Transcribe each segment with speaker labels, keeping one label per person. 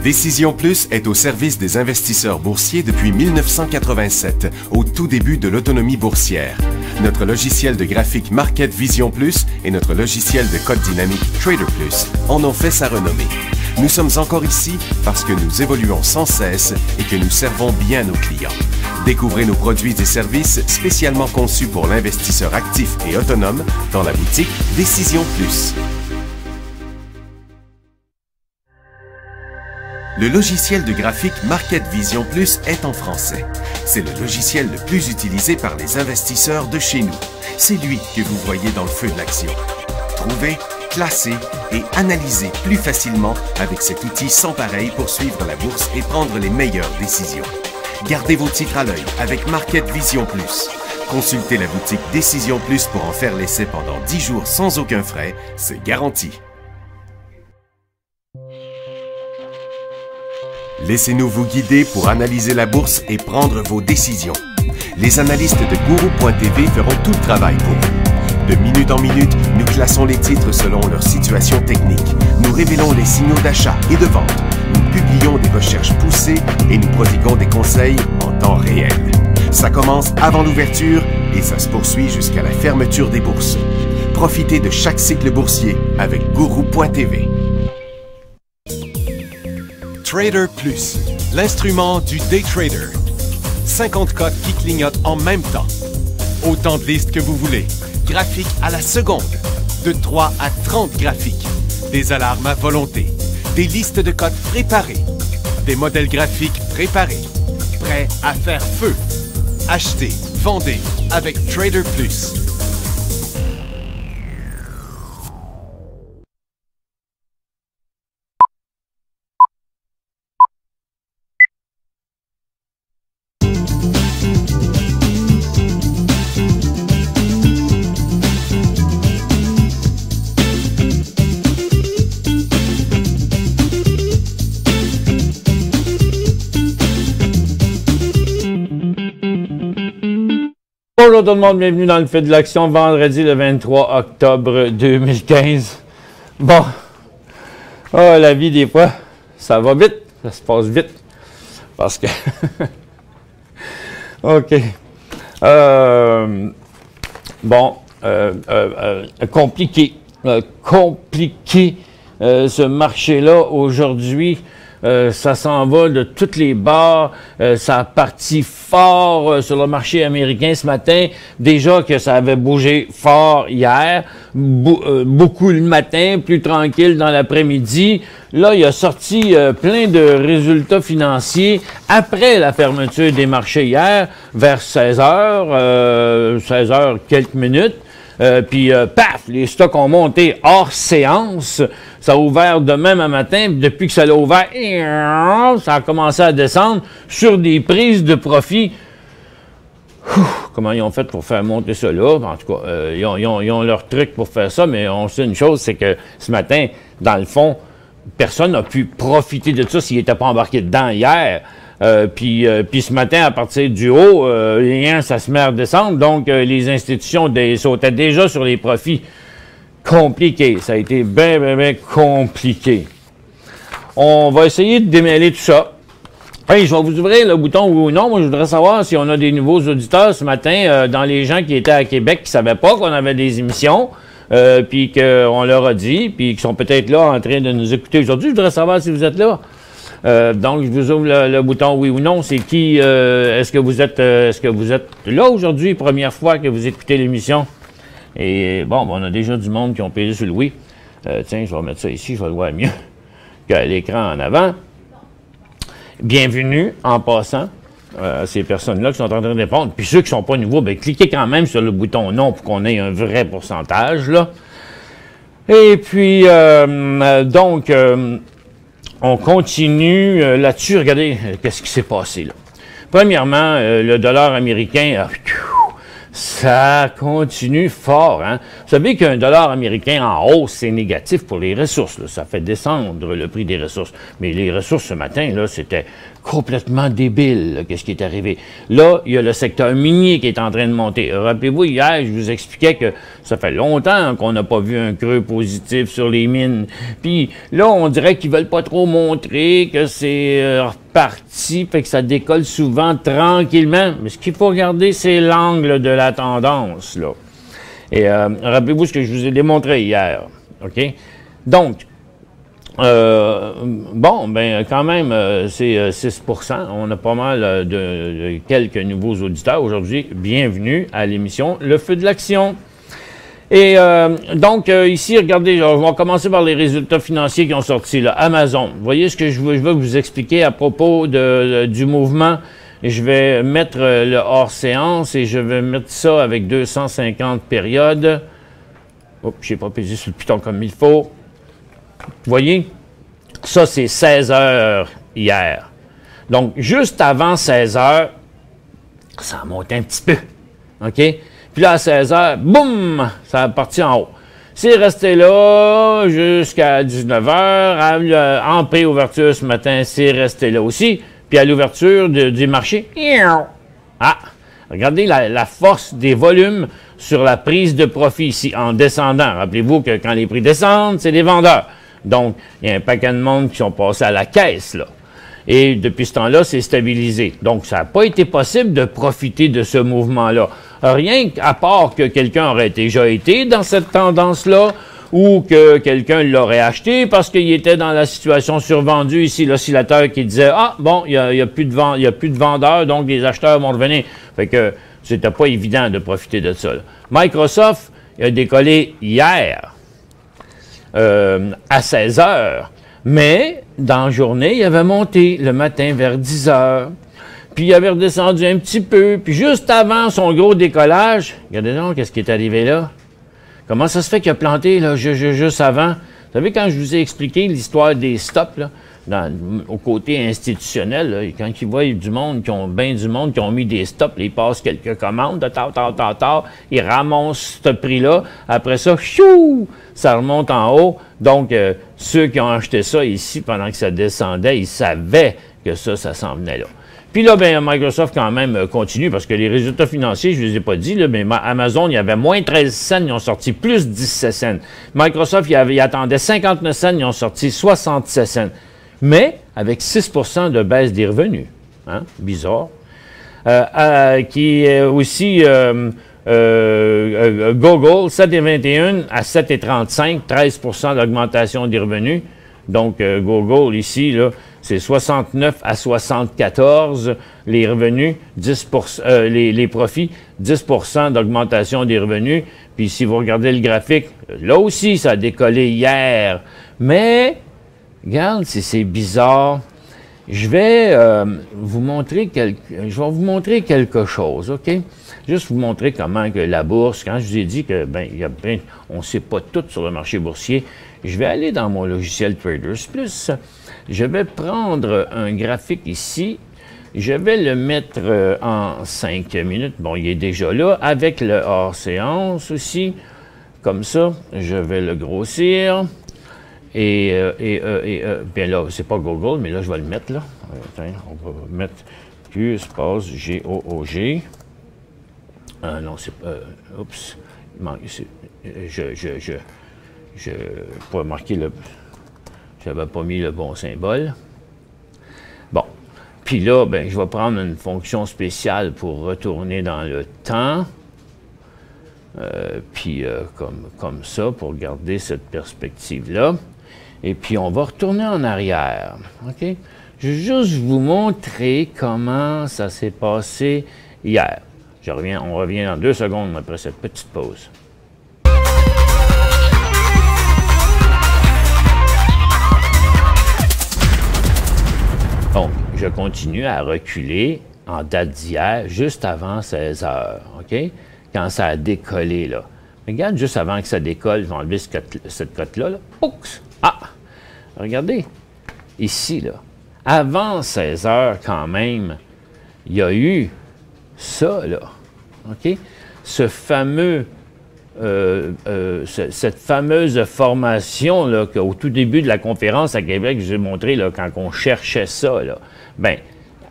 Speaker 1: Décision Plus est au service des investisseurs boursiers depuis 1987, au tout début de l'autonomie boursière. Notre logiciel de graphique Market Vision Plus et notre logiciel de code dynamique Trader Plus en ont fait sa renommée. Nous sommes encore ici parce que nous évoluons sans cesse et que nous servons bien nos clients. Découvrez nos produits et services spécialement conçus pour l'investisseur actif et autonome dans la boutique Décision Plus. Le logiciel de graphique Market Vision Plus est en français. C'est le logiciel le plus utilisé par les investisseurs de chez nous. C'est lui que vous voyez dans le feu de l'action. Trouvez, classez et analysez plus facilement avec cet outil sans pareil pour suivre la bourse et prendre les meilleures décisions. Gardez vos titres à l'œil avec Market Vision Plus. Consultez la boutique Décision Plus pour en faire l'essai pendant 10 jours sans aucun frais, c'est garanti. Laissez-nous vous guider pour analyser la bourse et prendre vos décisions. Les analystes de Guru.tv feront tout le travail pour vous. De minute en minute, nous classons les titres selon leur situation technique. Nous révélons les signaux d'achat et de vente. Nous publions des recherches poussées et nous prodiguons des conseils en temps réel. Ça commence avant l'ouverture et ça se poursuit jusqu'à la fermeture des bourses. Profitez de chaque cycle boursier avec Guru.tv. Trader Plus, l'instrument du day trader. 50 codes qui clignotent en même temps. Autant de listes que vous voulez. Graphiques à la seconde. De 3 à 30 graphiques. Des alarmes à volonté. Des listes de codes préparées. Des modèles graphiques préparés. Prêts à faire feu. Achetez, vendez avec Trader Plus.
Speaker 2: Bonjour tout le monde, bienvenue dans le Feu de l'action, vendredi le 23 octobre 2015. Bon, la vie des fois, ça va vite, ça se passe vite, parce que... OK. Compliqué ce marché-là aujourd'hui. Ça s'en va de toutes les barres. Ça a parti fort sur le marché américain ce matin. Déjà que ça avait bougé fort hier. Beaucoup le matin, plus tranquille dans l'après-midi. Là, il a sorti plein de résultats financiers après la fermeture des marchés hier, vers 16h, 16h quelques minutes. Puis, paf, les stocks ont monté hors séance. Ça a ouvert de même à matin. Depuis que ça l'a ouvert, ça a commencé à descendre sur des prises de profit. Comment ils ont fait pour faire monter ça là? En tout cas, ils ont leur truc pour faire ça, mais on sait une chose, c'est que ce matin, dans le fond, personne n'a pu profiter de ça s'il n'était pas embarqué dedans hier. Puis ce matin, à partir du haut, ça se met à descendre. Donc, les institutions sautaient déjà sur les profits. Compliqué. Ça a été bien compliqué. On va essayer de démêler tout ça. Hey, je vais vous ouvrir le bouton oui ou non. Moi, je voudrais savoir si on a des nouveaux auditeurs ce matin dans les gens qui étaient à Québec qui ne savaient pas qu'on avait des émissions. Puis qu'on leur a dit, puis qui sont peut-être là en train de nous écouter aujourd'hui. Je voudrais savoir si vous êtes là. Donc, je vous ouvre le bouton oui ou non. C'est qui? Est-ce que vous êtes là aujourd'hui, première fois que vous écoutez l'émission? Et bon, on a déjà du monde qui ont pesé sur le oui. Tiens, je vais remettre ça ici, je vais le voir mieux qu'à l'écran en avant. Bienvenue en passant à ces personnes-là qui sont en train de répondre. Puis ceux qui ne sont pas nouveaux, bien, cliquez quand même sur le bouton non pour qu'on ait un vrai pourcentage, là. Et puis, on continue là-dessus. Regardez qu'est-ce qui s'est passé là. Premièrement, le dollar américain, ça continue fort. Hein? Vous savez qu'un dollar américain en hausse, c'est négatif pour les ressources. Là. Ça fait descendre le prix des ressources. Mais les ressources ce matin, là, c'était complètement débile, qu'est-ce qui est arrivé. Là, il y a le secteur minier qui est en train de monter. Rappelez-vous, hier, je vous expliquais que ça fait longtemps qu'on n'a pas vu un creux positif sur les mines. Puis là, on dirait qu'ils veulent pas trop montrer que c'est reparti, fait que ça décolle souvent tranquillement. Mais ce qu'il faut regarder, c'est l'angle de la tendance, là. Et rappelez-vous ce que je vous ai démontré hier, OK? Donc, bon, ben quand même, c'est 6%. On a pas mal de quelques nouveaux auditeurs aujourd'hui. Bienvenue à l'émission Le Feu de l'Action. Et donc, ici, regardez, on va commencer par les résultats financiers qui ont sorti. Là. Amazon, vous voyez ce que je veux vous expliquer à propos du mouvement. Je vais mettre le hors-séance et je vais mettre ça avec 250 périodes. Oups, je n'ai pas pesé sur le piton comme il faut. Vous voyez, ça, c'est 16 heures hier. Donc, juste avant 16 heures, ça a monté un petit peu. OK? Puis là, à 16 heures, boum, ça a parti en haut. C'est resté là jusqu'à 19 heures. En pré-ouverture ce matin, c'est resté là aussi. Puis à l'ouverture du marché, ah, regardez la force des volumes sur la prise de profit ici, en descendant. Rappelez-vous que quand les prix descendent, c'est des vendeurs. Donc, il y a un paquet de monde qui sont passés à la caisse, là. Et depuis ce temps-là, c'est stabilisé. Donc, ça n'a pas été possible de profiter de ce mouvement-là. Rien qu'à part que quelqu'un aurait déjà été dans cette tendance-là, ou que quelqu'un l'aurait acheté parce qu'il était dans la situation survendue. Ici, l'oscillateur qui disait « Ah, bon, il n'y a plus de vendeurs, donc les acheteurs vont revenir. » Fait que c'était pas évident de profiter de ça, là. Microsoft a décollé hier à 16 heures, mais dans la journée, il avait monté le matin vers 10 heures. Puis il avait redescendu un petit peu. Puis juste avant son gros décollage, regardez donc qu'est-ce qui est arrivé là. Comment ça se fait qu'il a planté là, juste avant? Vous savez, quand je vous ai expliqué l'histoire des stops, là, au côté institutionnel, là, quand ils voient du monde, qui ont mis des stops, là, ils passent quelques commandes, ils ramassent ce prix-là. Après ça, chou, ça remonte en haut. Donc, ceux qui ont acheté ça ici pendant que ça descendait, ils savaient que ça s'en venait là. Puis là, ben, Microsoft quand même continue, parce que les résultats financiers, je ne les ai pas dit, là, mais Amazon, il y avait moins 13 cents, ils ont sorti plus 17 cents. Microsoft, il attendait 59 cents, ils ont sorti 67 cents. Mais avec 6 % de baisse des revenus. Hein? Bizarre. Qui est aussi Google, 7,21 à 7,35, 13 % d'augmentation des revenus. Donc, Google, ici, là, c'est 69 à 74 les revenus, 10 les profits, 10 % d'augmentation des revenus. Puis, si vous regardez le graphique, là aussi, ça a décollé hier. Mais, regarde, c'est bizarre. Je vais vous montrer quelque chose, OK? Juste vous montrer comment que la bourse, quand je vous ai dit que on ne sait pas tout sur le marché boursier, je vais aller dans mon logiciel Traders Plus. Je vais prendre un graphique ici. Je vais le mettre en 5 minutes. Bon, il est déjà là, avec le hors-séance aussi. Comme ça, je vais le grossir. Bien là, c'est pas Google, mais là, je vais le mettre là. Attends, on va mettre Q, espace, G-O-O-G. Non, c'est pas... oups. Je pourrais marquer le... J'avais pas mis le bon symbole. Bon. Puis là, ben, je vais prendre une fonction spéciale pour retourner dans le temps. Comme ça, pour garder cette perspective-là. Et puis, on va retourner en arrière. OK? Je vais juste vous montrer comment ça s'est passé hier. On revient dans 2 secondes après cette petite pause. Donc, je continue à reculer en date d'hier, juste avant 16 heures, OK? Quand ça a décollé, là. Regarde, juste avant que ça décolle, je vais enlever cette cote-là, là. Oups! Ah! Regardez, ici, là. Avant 16 heures, quand même, il y a eu ça, là. OK? Ce fameux... cette fameuse formation là, qu'au tout début de la conférence à Québec, j'ai montré là, quand on cherchait ça, là, ben,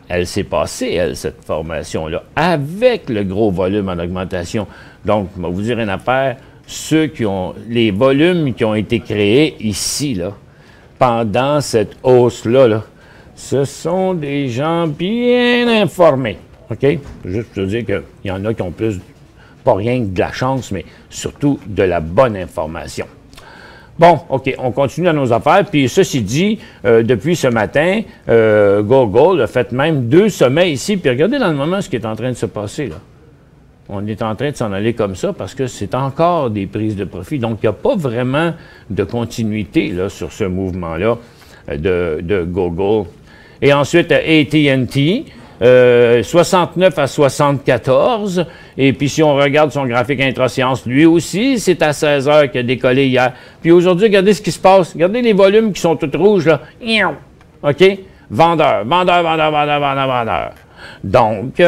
Speaker 2: elle s'est passée, elle, cette formation-là, avec le gros volume en augmentation. Donc, je vais vous dire une affaire, les volumes qui ont été créés ici, là, pendant cette hausse-là, là, ce sont des gens bien informés. OK? Juste pour te dire qu'il y en a qui ont plus, pas rien que de la chance, mais surtout de la bonne information. Bon, OK, on continue à nos affaires. Puis, ceci dit, depuis ce matin, Google a fait même 2 sommets ici. Puis, regardez dans le moment ce qui est en train de se passer, là. On est en train de s'en aller comme ça parce que c'est encore des prises de profit. Donc, il n'y a pas vraiment de continuité là, sur ce mouvement-là de Google. Et ensuite, AT&T. 69 à 74. Et puis, si on regarde son graphique intra-séance, lui aussi, c'est à 16 heures qu'il a décollé hier. Puis aujourd'hui, regardez ce qui se passe. Regardez les volumes qui sont tous rouges, là. OK? Vendeurs, vendeurs, vendeurs, vendeurs, vendeurs, vendeurs. Donc,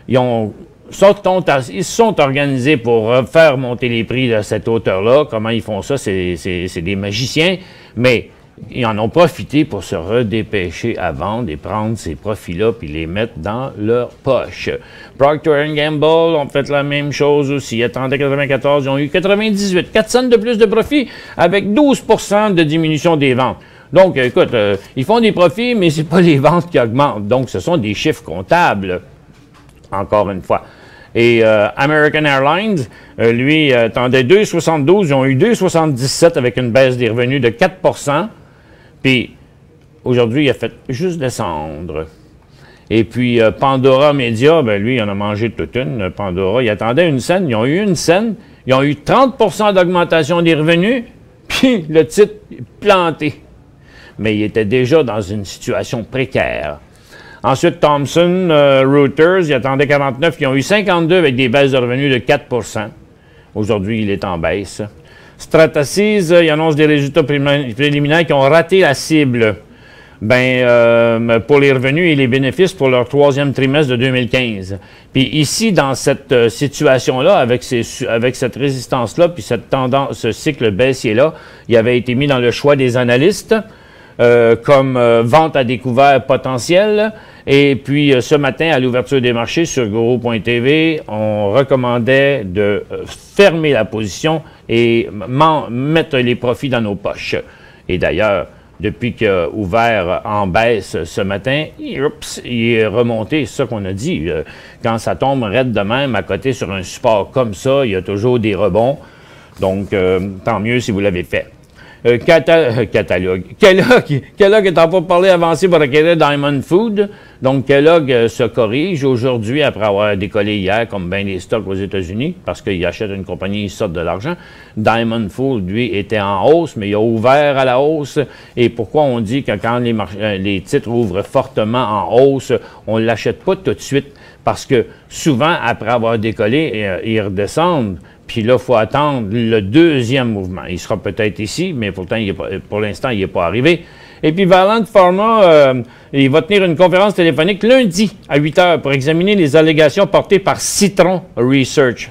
Speaker 2: ils se sont organisés pour faire monter les prix de cette hauteur-là. Comment ils font ça? C'est des magiciens. Mais ils en ont profité pour se redépêcher à vendre et prendre ces profits-là puis les mettre dans leur poche. Procter & Gamble ont fait la même chose aussi. Ils attendaient 94, ils ont eu 98. 4 cents de plus de profit avec 12 % de diminution des ventes. Donc, écoute, ils font des profits, mais ce n'est pas les ventes qui augmentent. Donc, ce sont des chiffres comptables, encore une fois. Et American Airlines, lui, attendait 2,72. Ils ont eu 2,77 avec une baisse des revenus de 4 %. Puis, aujourd'hui, il a fait juste descendre. Et puis, Pandora Media, ben lui, il en a mangé toute une. Pandora, il attendait 1 cent. Ils ont eu 1 cent. Ils ont eu 30 % d'augmentation des revenus. Puis, le titre est planté. Mais il était déjà dans une situation précaire. Ensuite, Thomson Reuters, il attendait 49. Ils ont eu 52 avec des baisses de revenus de 4 %. Aujourd'hui, il est en baisse. Stratasys, il annonce des résultats préliminaires qui ont raté la cible pour les revenus et les bénéfices pour leur 3e trimestre de 2015. Puis ici, dans cette situation-là, avec cette résistance-là, puis cette tendance, ce cycle baissier-là, il avait été mis dans le choix des analystes comme vente à découvert potentielle. Et puis, ce matin, à l'ouverture des marchés sur Guru.tv, on recommandait de fermer la position et mettre les profits dans nos poches. Et d'ailleurs, depuis qu'il a ouvert en baisse ce matin, il est remonté, c'est ça qu'on a dit. Quand ça tombe raide de même, à côté sur un support comme ça, il y a toujours des rebonds. Donc, tant mieux si vous l'avez fait. Catalogue. Kellogg est en pourparlers avancé pour acquérir Diamond Food. Donc, Kellogg se corrige aujourd'hui après avoir décollé hier, comme bien les stocks aux États-Unis, parce qu'il achète une compagnie, il sort de l'argent. Diamond Food, lui, était en hausse, mais il a ouvert à la hausse. Et pourquoi on dit que quand les titres ouvrent fortement en hausse, on ne l'achète pas tout de suite? Parce que souvent, après avoir décollé, ils redescendent. Puis là, il faut attendre le 2e mouvement. Il sera peut-être ici, mais pourtant, pour l'instant, il n'est pas arrivé. Et puis, Valent Pharma, il va tenir une conférence téléphonique lundi à 8 h pour examiner les allégations portées par Citron Research,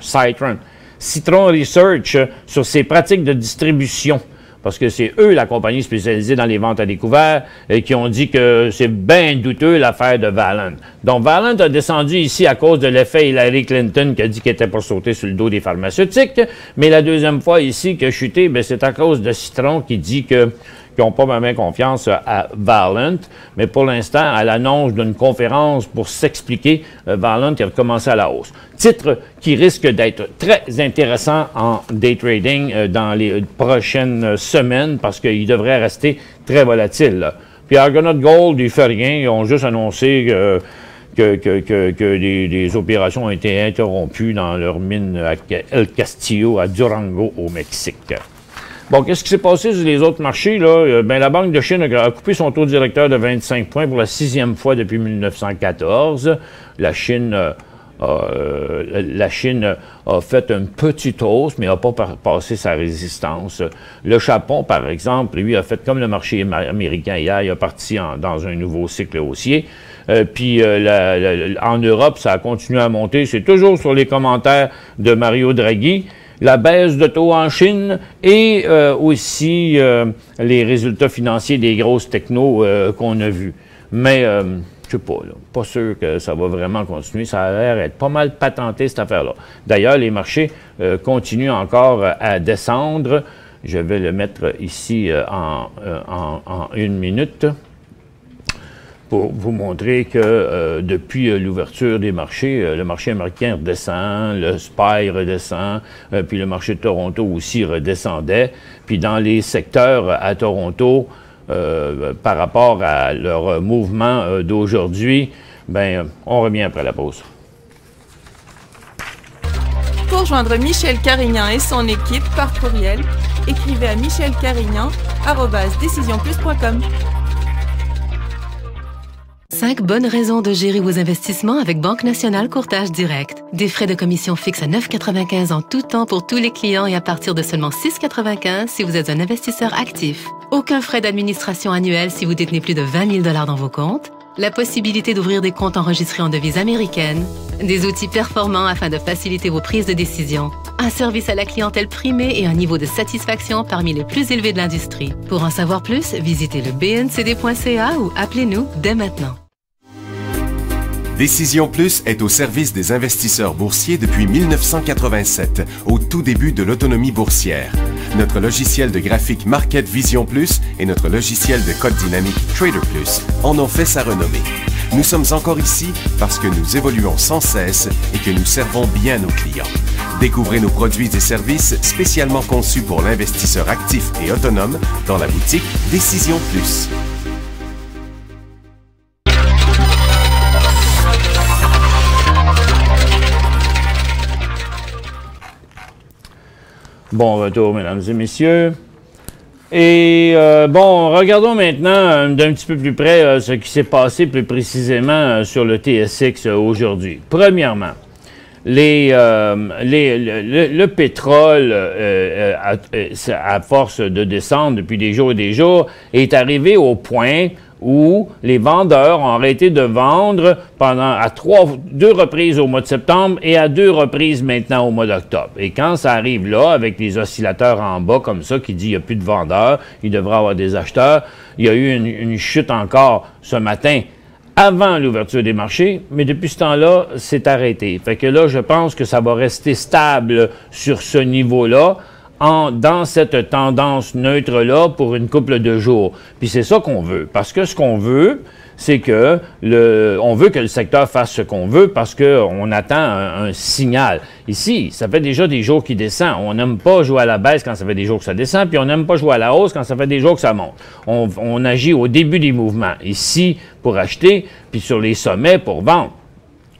Speaker 2: sur ses pratiques de distribution. Parce que c'est eux, la compagnie spécialisée dans les ventes à découvert, qui ont dit que c'est bien douteux l'affaire de Valent. Donc, Valent a descendu ici à cause de l'effet Hillary Clinton qui a dit qu'il était pour sauter sur le dos des pharmaceutiques. Mais la deuxième fois ici qu'il a chuté, c'est à cause de Citron qui dit qu'ils n'ont pas vraiment confiance à Valent. Mais pour l'instant, à l'annonce d'une conférence pour s'expliquer, Valent a recommencé à la hausse. Titre qui risque d'être très intéressant en day trading dans les prochaines semaines parce qu'il devrait rester très volatile. Là. Puis Argonaut Gold, il fait rien. Ils ont juste annoncé que des opérations ont été interrompues dans leur mine à El Castillo, à Durango, au Mexique. Bon, qu'est-ce qui s'est passé sur les autres marchés, là? La Banque de Chine a coupé son taux directeur de 25 points pour la 6e fois depuis 1914. La Chine a fait une petite hausse, mais n'a pas passé sa résistance. Le Japon, par exemple, lui, a fait comme le marché américain hier, il est parti dans un nouveau cycle haussier. Puis en Europe, ça a continué à monter. C'est toujours sur les commentaires de Mario Draghi. La baisse de taux en Chine et aussi les résultats financiers des grosses technos qu'on a vus. Mais je sais pas, là, pas sûr que ça va vraiment continuer. Ça a l'air d'être pas mal patenté, cette affaire-là. D'ailleurs, les marchés continuent encore à descendre. Je vais le mettre ici en 1 minute pour vous montrer que depuis l'ouverture des marchés, le marché américain redescend, le SPY redescend, puis le marché de Toronto aussi redescendait. Puis dans les secteurs à Toronto, par rapport à leur mouvement d'aujourd'hui, ben, on revient après la pause.
Speaker 3: Pour joindre Michel Carignan et son équipe par courriel, écrivez à michelcarignan@decisionplus.com.
Speaker 4: 5 bonnes raisons de gérer vos investissements avec Banque Nationale Courtage Direct. Des frais de commission fixes à 9,95 en tout temps pour tous les clients et à partir de seulement 6,95 si vous êtes un investisseur actif. Aucun frais d'administration annuel si vous détenez plus de 20 000 $ dans vos comptes. La possibilité d'ouvrir des comptes enregistrés en devise américaine. Des outils performants afin de faciliter vos prises de décision. Un service à la clientèle primé et un niveau de satisfaction parmi les plus élevés de l'industrie. Pour en savoir plus, visitez le bncd.ca ou appelez-nous dès maintenant.
Speaker 1: Décision Plus est au service des investisseurs boursiers depuis 1987, au tout début de l'autonomie boursière. Notre logiciel de graphique Market Vision Plus et notre logiciel de code dynamique Trader Plus en ont fait sa renommée. Nous sommes encore ici parce que nous évoluons sans cesse et que nous servons bien nos clients. Découvrez nos produits et services spécialement conçus pour l'investisseur actif et autonome dans la boutique Décision Plus.
Speaker 2: Bon retour, mesdames et messieurs. Et bon, regardons maintenant d'un petit peu plus près ce qui s'est passé plus précisément sur le TSX aujourd'hui. Premièrement, le pétrole, à force de descendre depuis des jours et des jours, est arrivé au point où les vendeurs ont arrêté de vendre à 2 reprises au mois de septembre et à 2 reprises maintenant au mois d'octobre. Et quand ça arrive là, avec les oscillateurs en bas comme ça, qui dit qu'il n'y a plus de vendeurs, il devrait y avoir des acheteurs, il y a eu une chute encore ce matin avant l'ouverture des marchés, mais depuis ce temps-là, c'est arrêté. Fait que là, je pense que ça va rester stable sur ce niveau-là, dans cette tendance neutre-là pour une couple de jours. Puis c'est ça qu'on veut. Parce que ce qu'on veut, c'est que on veut que le secteur fasse ce qu'on veut parce qu'on attend un signal. Ici, ça fait déjà des jours qu'il descend. On n'aime pas jouer à la baisse quand ça fait des jours que ça descend, puis on n'aime pas jouer à la hausse quand ça fait des jours que ça monte. On agit au début des mouvements. Ici, pour acheter, puis sur les sommets, pour vendre.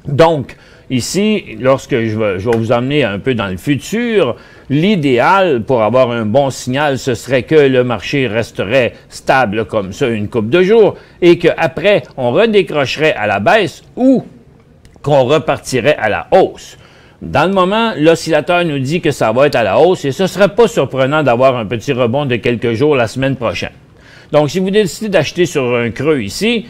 Speaker 2: Donc, ici, lorsque je vais vous emmener un peu dans le futur, l'idéal pour avoir un bon signal, ce serait que le marché resterait stable comme ça une couple de jours et qu'après, on redécrocherait à la baisse ou qu'on repartirait à la hausse. Dans le moment, l'oscillateur nous dit que ça va être à la hausse et ce ne serait pas surprenant d'avoir un petit rebond de quelques jours la semaine prochaine. Donc, si vous décidez d'acheter sur un creux ici,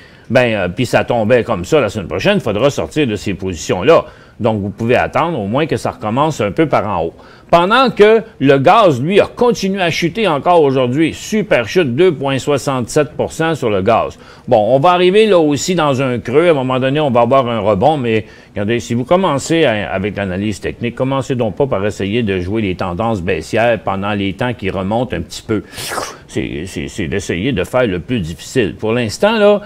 Speaker 2: puis ça tombait comme ça la semaine prochaine, il faudra sortir de ces positions-là. Donc, vous pouvez attendre au moins que ça recommence un peu par en haut. Pendant que le gaz, lui, a continué à chuter encore aujourd'hui. Super chute, 2,67 sur le gaz. Bon, on va arriver là aussi dans un creux. À un moment donné, on va avoir un rebond, mais regardez, si vous commencez avec l'analyse technique, commencez donc pas par essayer de jouer les tendances baissières pendant les temps qui remontent un petit peu. C'est d'essayer de faire le plus difficile. Pour l'instant, là,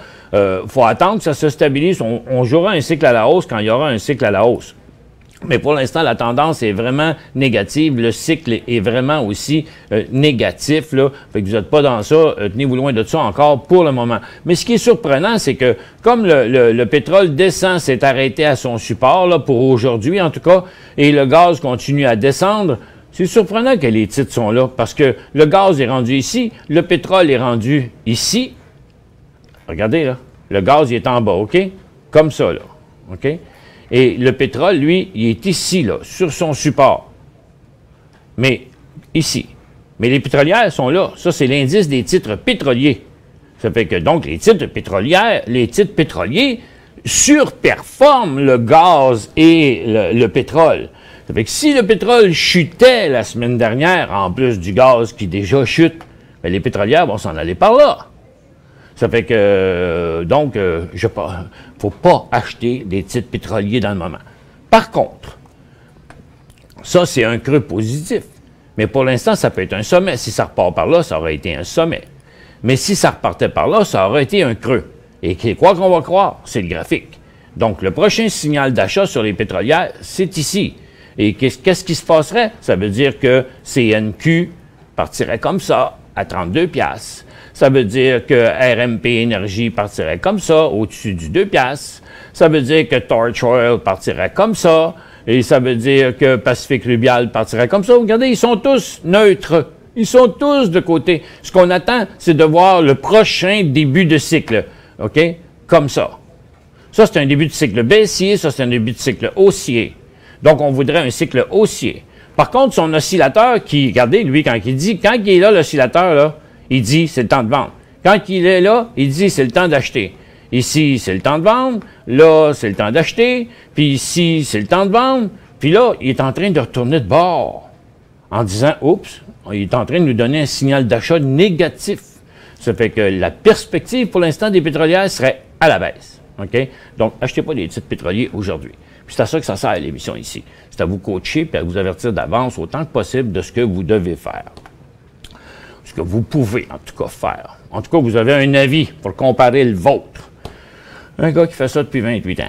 Speaker 2: faut attendre que ça se stabilise. On jouera un cycle à la hausse quand il y aura un cycle à la hausse. Mais pour l'instant, la tendance est vraiment négative. Le cycle est vraiment aussi négatif, là. Fait que vous n'êtes pas dans ça. Tenez-vous loin de ça encore pour le moment. Mais ce qui est surprenant, c'est que comme le pétrole descend, s'est arrêté à son support, là, pour aujourd'hui en tout cas, et le gaz continue à descendre, c'est surprenant que les titres sont là. Parce que le gaz est rendu ici, le pétrole est rendu ici. Regardez, là. Le gaz, il est en bas, OK? Comme ça, là. OK? Et le pétrole, lui, il est ici, là, sur son support. Mais ici. Mais les pétrolières sont là. Ça, c'est l'indice des titres pétroliers. Ça fait que, donc, les titres pétroliers surperforment le gaz et le pétrole. Ça fait que si le pétrole chutait la semaine dernière, en plus du gaz qui déjà chute, bien, les pétrolières vont s'en aller par là. Ça fait que, faut pas acheter des titres pétroliers dans le moment. Par contre, ça, c'est un creux positif. Mais pour l'instant, ça peut être un sommet. Si ça repart par là, ça aurait été un sommet. Mais si ça repartait par là, ça aurait été un creux. Et quoi qu'on va croire, c'est le graphique. Donc, le prochain signal d'achat sur les pétrolières, c'est ici. Et qu'est-ce qui se passerait? Ça veut dire que CNQ partirait comme ça, à 32 $. Ça veut dire que RMP Énergie partirait comme ça, au-dessus du 2 $. Ça veut dire que Torch Oil partirait comme ça. Et ça veut dire que Pacific Rubial partirait comme ça. Regardez, ils sont tous neutres. Ils sont tous de côté. Ce qu'on attend, c'est de voir le prochain début de cycle. OK? Comme ça. Ça, c'est un début de cycle baissier. Ça, c'est un début de cycle haussier. Donc, on voudrait un cycle haussier. Par contre, son oscillateur qui, regardez, lui, quand il est là, l'oscillateur, là, il dit, c'est le temps de vendre. Quand il est là, il dit, c'est le temps d'acheter. Ici, c'est le temps de vendre. Là, c'est le temps d'acheter. Puis ici, c'est le temps de vendre. Puis là, il est en train de retourner de bord en disant, oups, il est en train de nous donner un signal d'achat négatif. Ça fait que la perspective, pour l'instant, des pétrolières serait à la baisse. OK? Donc, achetez pas des titres pétroliers aujourd'hui. Puis c'est à ça que ça sert l'émission ici. C'est à vous coacher puis à vous avertir d'avance autant que possible de ce que vous devez faire. Ce que vous pouvez, en tout cas, faire. En tout cas, vous avez un avis pour comparer le vôtre. Un gars qui fait ça depuis 28 ans.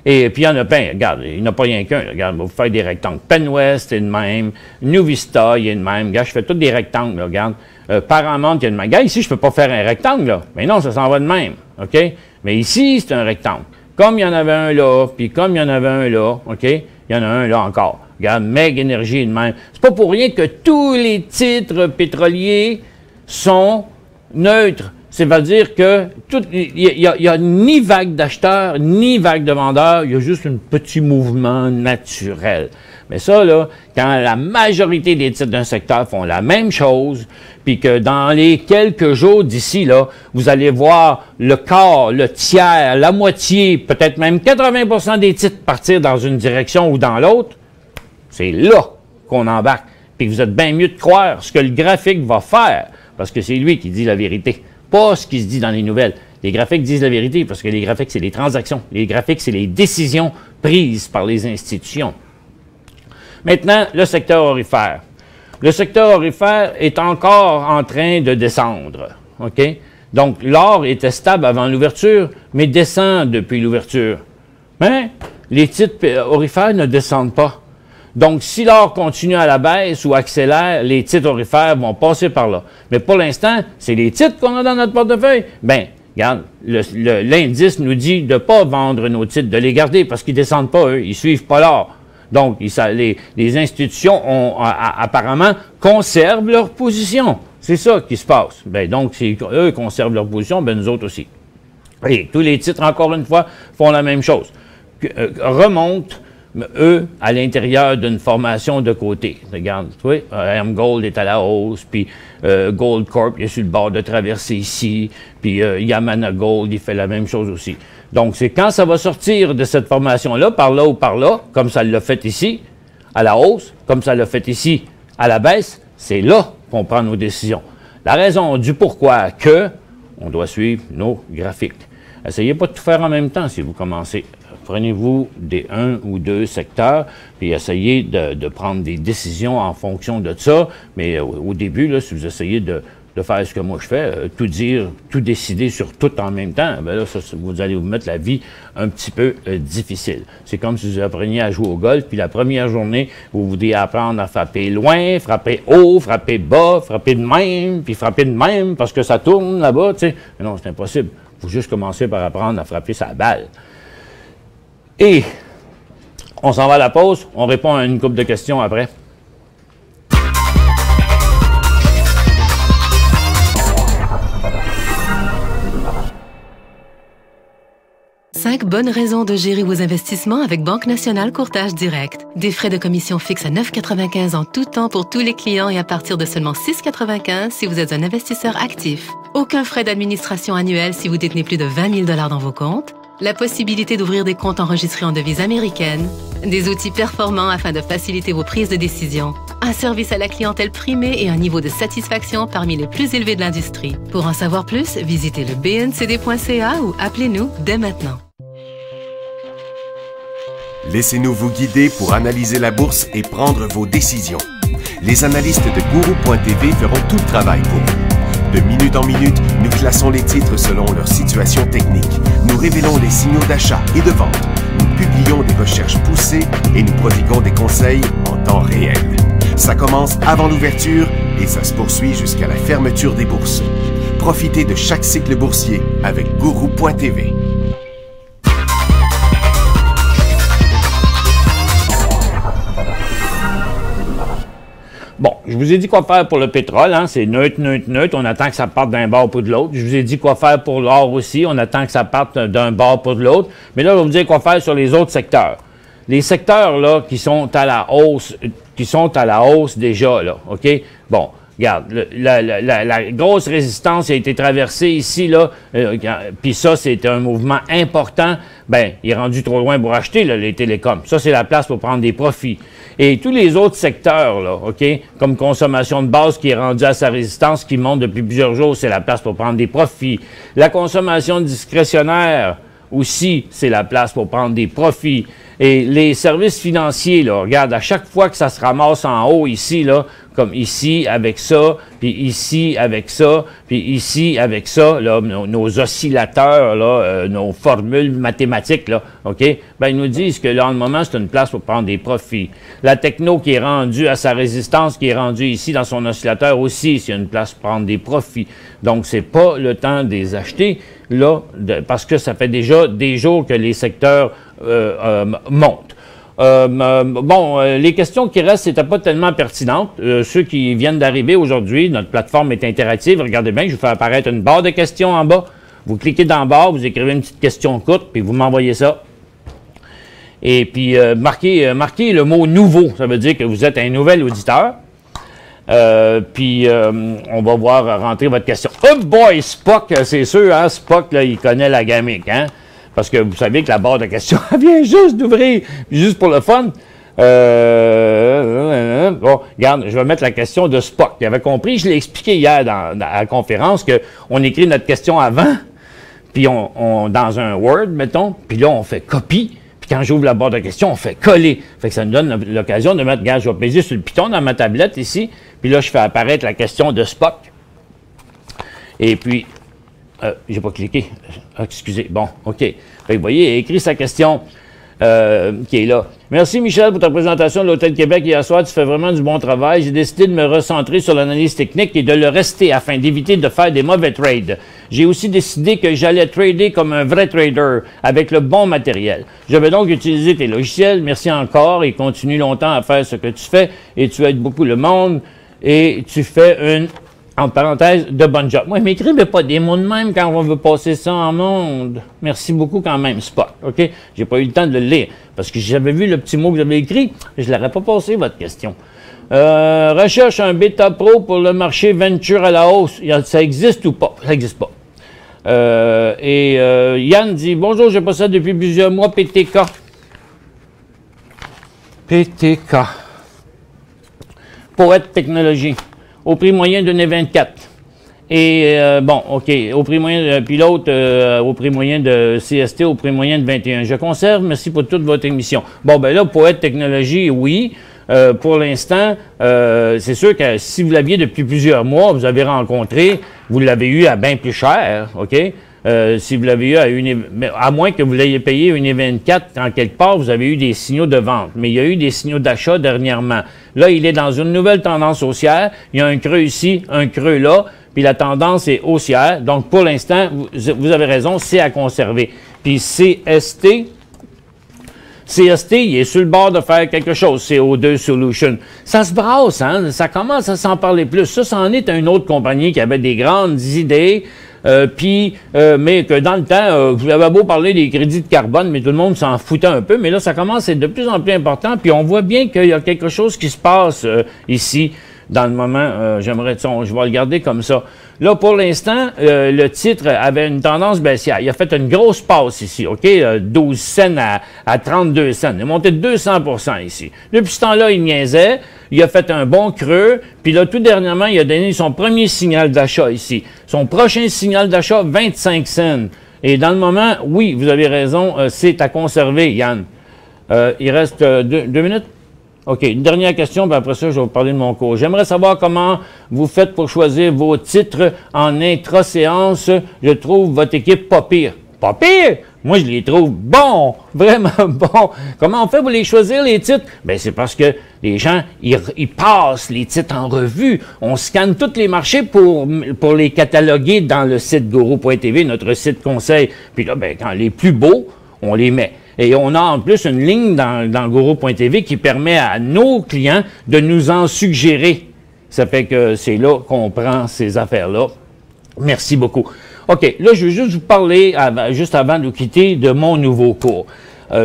Speaker 2: Et puis, il y en a plein. Regarde, il n'y en a pas rien qu'un. Regarde, vous faites des rectangles. Penwest est de même. New Vista, il est de même. Regarde, je fais tous des rectangles. Là, regarde. Paramount, il y a de même. Regarde, ici, je ne peux pas faire un rectangle. Là. Mais non, ça s'en va de même. OK? Mais ici, c'est un rectangle. Comme il y en avait un là, puis comme il y en avait un là, OK? Il y en a un là encore. Regarde, Meg Énergie est de même. C'est pas pour rien que tous les titres pétroliers sont neutres. C'est-à-dire que il y a ni vague d'acheteurs, ni vague de vendeurs, il y a juste un petit mouvement naturel. Mais ça, là, quand la majorité des titres d'un secteur font la même chose, puis que dans les quelques jours d'ici, là, vous allez voir le quart, le tiers, la moitié, peut-être même 80% des titres partir dans une direction ou dans l'autre, c'est là qu'on embarque. Puis vous êtes bien mieux de croire ce que le graphique va faire, parce que c'est lui qui dit la vérité. Pas ce qui se dit dans les nouvelles. Les graphiques disent la vérité parce que les graphiques, c'est les transactions. Les graphiques, c'est les décisions prises par les institutions. Maintenant, le secteur aurifère. Le secteur aurifère est encore en train de descendre. OK? Donc, l'or était stable avant l'ouverture, mais descend depuis l'ouverture. Mais les titres aurifères ne descendent pas. Donc, si l'or continue à la baisse ou accélère, les titres aurifères vont passer par là. Mais pour l'instant, c'est les titres qu'on a dans notre portefeuille. Bien, regarde, l'indice nous dit de ne pas vendre nos titres, de les garder parce qu'ils ne descendent pas, eux. Ils ne suivent pas l'or. Donc, les institutions apparemment conservent leur position. C'est ça qui se passe. Bien, donc, si eux conservent leur position, bien, nous autres aussi. Et tous les titres, encore une fois, font la même chose. Remontent, eux, à l'intérieur d'une formation de côté. Regarde, tu vois, AM Gold est à la hausse, puis Gold Corp, il est sur le bord de traverser ici, puis Yamana Gold, il fait la même chose aussi. Donc, c'est quand ça va sortir de cette formation-là, par là ou par là, comme ça l'a fait ici, à la hausse, comme ça l'a fait ici, à la baisse, c'est là qu'on prend nos décisions. La raison du pourquoi que, on doit suivre nos graphiques. Essayez pas de tout faire en même temps si vous commencez. Prenez-vous des 1 ou 2 secteurs, puis essayez de prendre des décisions en fonction de ça. Mais au début, là, si vous essayez de faire ce que moi je fais, tout dire, tout décider sur tout en même temps, bien là, ça, vous allez vous mettre la vie un petit peu difficile. C'est comme si vous appreniez à jouer au golf, puis la première journée, vous voulez apprendre à frapper loin, frapper haut, frapper bas, frapper de même, puis frapper de même, parce que ça tourne là-bas, tu sais. Mais non, c'est impossible. Il faut juste commencer par apprendre à frapper sa balle. Et on s'en va à la pause, on répond à une couple de questions après.
Speaker 4: Cinq bonnes raisons de gérer vos investissements avec Banque Nationale Courtage Direct. Des frais de commission fixes à 9,95 en tout temps pour tous les clients et à partir de seulement 6,95 si vous êtes un investisseur actif. Aucun frais d'administration annuel si vous détenez plus de 20 000 $ dans vos comptes. La possibilité d'ouvrir des comptes enregistrés en devises américaines. Des outils performants afin de faciliter vos prises de décision. un service à la clientèle primé et un niveau de satisfaction parmi les plus élevés de l'industrie. Pour en savoir plus, visitez le bncd.ca ou appelez-nous dès maintenant.
Speaker 1: Laissez-nous vous guider pour analyser la bourse et prendre vos décisions. Les analystes de Guru.tv feront tout le travail pour vous. De minute en minute, nous classons les titres selon leur situation technique. Nous révélons les signaux d'achat et de vente. Nous publions des recherches poussées et nous prodiguons des conseils en temps réel. Ça commence avant l'ouverture et ça se poursuit jusqu'à la fermeture des bourses. Profitez de chaque cycle boursier avec Guru.tv.
Speaker 2: Bon, je vous ai dit quoi faire pour le pétrole, hein? C'est neutre, neutre, neutre. On attend que ça parte d'un bord pour de l'autre. Je vous ai dit quoi faire pour l'or aussi. On attend que ça parte d'un bord pour de l'autre. Mais là, je vais vous dire quoi faire sur les autres secteurs. Les secteurs, là, qui sont à la hausse déjà, là, OK? Bon, regarde, la grosse résistance a été traversée ici, là, puis ça, c'est un mouvement important. Ben, il est rendu trop loin pour acheter, là, les télécoms. Ça, c'est la place pour prendre des profits. Et tous les autres secteurs, là, OK, comme consommation de base qui est rendue à sa résistance, qui monte depuis plusieurs jours, c'est la place pour prendre des profits. La consommation discrétionnaire, aussi, c'est la place pour prendre des profits. Et les services financiers, là, regarde, à chaque fois que ça se ramasse en haut ici, là, comme ici avec ça, puis ici avec ça, puis ici avec ça, là, nos oscillateurs, là, nos formules mathématiques, là, OK? Ben, ils nous disent que là, en ce moment, c'est une place pour prendre des profits. La techno qui est rendue à sa résistance, qui est rendue ici dans son oscillateur aussi, c'est une place pour prendre des profits. Donc, c'est pas le temps de les acheter, là, parce que ça fait déjà des jours que les secteurs montent. Les questions qui restent, c'était pas tellement pertinentes. Ceux qui viennent d'arriver aujourd'hui, notre plateforme est interactive. Regardez bien, je vous fais apparaître une barre de questions en bas. Vous cliquez dans la barre, vous écrivez une petite question courte, puis vous m'envoyez ça. Et puis, marquez le mot « nouveau ». Ça veut dire que vous êtes un nouvel auditeur. On va voir rentrer votre question. Oh boy, Spock, c'est sûr, hein? Spock, là, il connaît la gamique, hein? Parce que vous savez que la barre de questions vient juste d'ouvrir, juste pour le fun. Bon, regarde, je vais mettre la question de Spock. Il avait compris, je l'ai expliqué hier à la conférence, qu'on écrit notre question avant, puis dans un Word, mettons, puis là, on fait copie, puis quand j'ouvre la barre de questions, on fait coller. Fait que ça nous donne l'occasion de mettre, regarde, je vais peser sur le piton dans ma tablette ici, puis là, je fais apparaître la question de Spock. Et puis, j'ai pas cliqué. Excusez. Bon, OK. Fait que vous voyez, il a écrit sa question qui est là. Merci, Michel, pour ta présentation de l'Hôtel Québec hier soir. Tu fais vraiment du bon travail. J'ai décidé de me recentrer sur l'analyse technique et de le rester afin d'éviter de faire des mauvais trades. J'ai aussi décidé que j'allais trader comme un vrai trader avec le bon matériel. Je vais donc utiliser tes logiciels. Merci encore et continue longtemps à faire ce que tu fais et tu aides beaucoup le monde et tu fais une... entre parenthèses, de bonne job. Moi, m'écrivez pas des mots de même quand on veut passer ça en monde. Merci beaucoup quand même, Spock. OK? J'ai pas eu le temps de le lire. Parce que j'avais vu le petit mot que vous avez écrit, je l'aurais pas passé, votre question. Recherche un Beta Pro pour le marché Venture à la hausse. Ça existe ou pas? Ça n'existe pas. Yann dit, bonjour, je possède depuis plusieurs mois PTK. PTK. Poète Technologie. Au prix moyen de 24. Et au prix moyen, puis l'autre, au prix moyen de CST, au prix moyen de 21. Je conserve, merci pour toute votre émission. Bon, ben là, Poète Technologie, oui. Pour l'instant, c'est sûr que si vous l'aviez depuis plusieurs mois, vous avez rencontré, vous l'avez eu à bien plus cher, OK? Si vous l'avez eu à moins que vous l'ayez payé 1,24 en quelque part, vous avez eu des signaux de vente. Mais il y a eu des signaux d'achat dernièrement. Là, il est dans une nouvelle tendance haussière. Il y a un creux ici, un creux là, puis la tendance est haussière. Donc, pour l'instant, vous avez raison, c'est à conserver. Puis CST, il est sur le bord de faire quelque chose, CO2 Solution. Ça se brasse, hein? Ça commence à s'en parler plus. Ça, c'en est une autre compagnie qui avait des grandes idées, mais que dans le temps, vous avez beau parler des crédits de carbone, mais tout le monde s'en foutait un peu. Mais là, ça commence à être de plus en plus important. Puis on voit bien qu'il y a quelque chose qui se passe ici. dans le moment, j'aimerais, je vais le garder comme ça. Là, pour l'instant, le titre avait une tendance baissière. Il a fait une grosse passe ici, OK? 12 cents à 32 cents. Il est monté de 200% ici. Depuis ce temps-là, il niaisait. Il a fait un bon creux. Puis là, tout dernièrement, il a donné son premier signal d'achat ici. Son prochain signal d'achat, 25 cents. Et dans le moment, oui, vous avez raison, c'est à conserver, Yann. Il reste 2 minutes? OK, une dernière question, puis après ça, je vais vous parler de mon cours. J'aimerais savoir comment vous faites pour choisir vos titres en intra-séance. Je trouve votre équipe pas pire. Pas pire? Moi, je les trouve bons, vraiment bons. Comment on fait pour les choisir, les titres? Bien, c'est parce que les gens, ils passent les titres en revue. On scanne tous les marchés pour les cataloguer dans le site Guru.tv, notre site conseil. Puis là, bien, quand les plus beaux, on les met. Et on a en plus une ligne dans Guru.tv qui permet à nos clients de nous en suggérer. Ça fait que c'est là qu'on prend ces affaires-là. Merci beaucoup. OK, là, je veux juste vous parler, juste avant de nous quitter, de mon nouveau cours.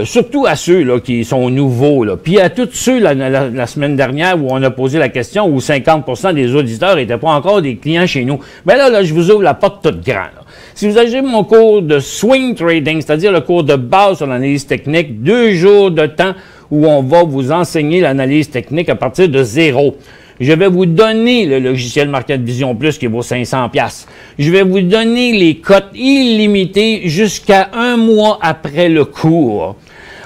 Speaker 2: Surtout à ceux là, qui sont nouveaux, là. Puis à tous ceux la semaine dernière où on a posé la question où 50% des auditeurs n'étaient pas encore des clients chez nous. Bien là, je vous ouvre la porte toute grande. Là. Si vous avez mon cours de swing trading, c'est-à-dire le cours de base sur l'analyse technique, 2 jours de temps où on va vous enseigner l'analyse technique à partir de 0. Je vais vous donner le logiciel Market Vision Plus qui vaut 500$. Je vais vous donner les cotes illimitées jusqu'à 1 mois après le cours.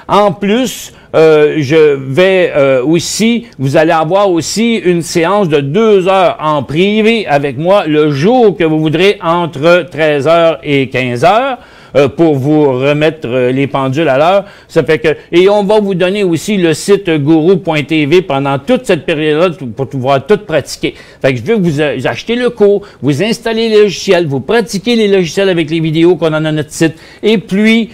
Speaker 2: En plus, je vais aussi, vous allez avoir aussi une séance de 2 heures en privé avec moi le jour que vous voudrez entre 13h et 15h. Pour vous remettre les pendules à l'heure. Ça fait que, et on va vous donner aussi le site Guru.tv pendant toute cette période-là pour pouvoir tout pratiquer. Fait que je veux que vous achetez le cours, vous installez les logiciels, vous pratiquez les logiciels avec les vidéos qu'on a dans notre site, et puis,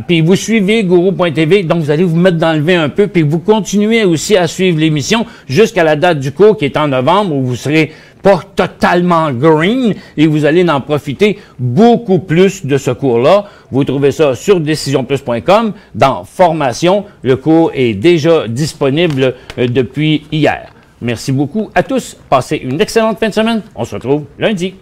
Speaker 2: puis vous suivez Guru.tv, donc vous allez vous mettre dans le vin un peu, puis vous continuez aussi à suivre l'émission jusqu'à la date du cours qui est en novembre où vous serez pas totalement green et vous allez en profiter beaucoup plus de ce cours-là. Vous trouvez ça sur decisionplus.com dans formation. Le cours est déjà disponible depuis hier. Merci beaucoup à tous. Passez une excellente fin de semaine. On se retrouve lundi.